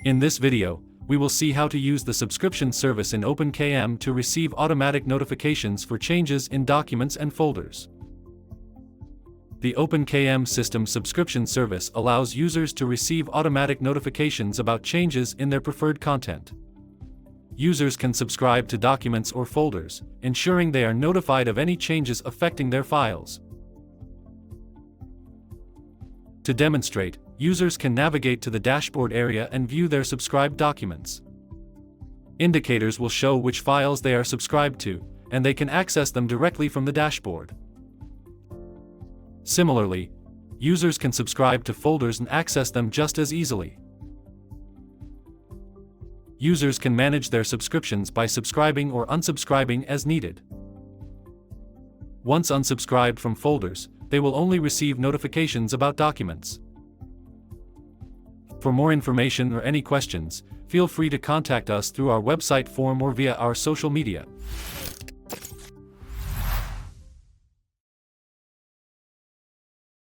In this video, we will see how to use the subscription service in OpenKM to receive automatic notifications for changes in documents and folders. The OpenKM system subscription service allows users to receive automatic notifications about changes in their preferred content. Users can subscribe to documents or folders, ensuring they are notified of any changes affecting their files. To demonstrate, users can navigate to the dashboard area and view their subscribed documents. Indicators will show which files they are subscribed to, and they can access them directly from the dashboard. Similarly, users can subscribe to folders and access them just as easily. Users can manage their subscriptions by subscribing or unsubscribing as needed. Once unsubscribed from folders, they will only receive notifications about documents. For more information or any questions, feel free to contact us through our website form or via our social media.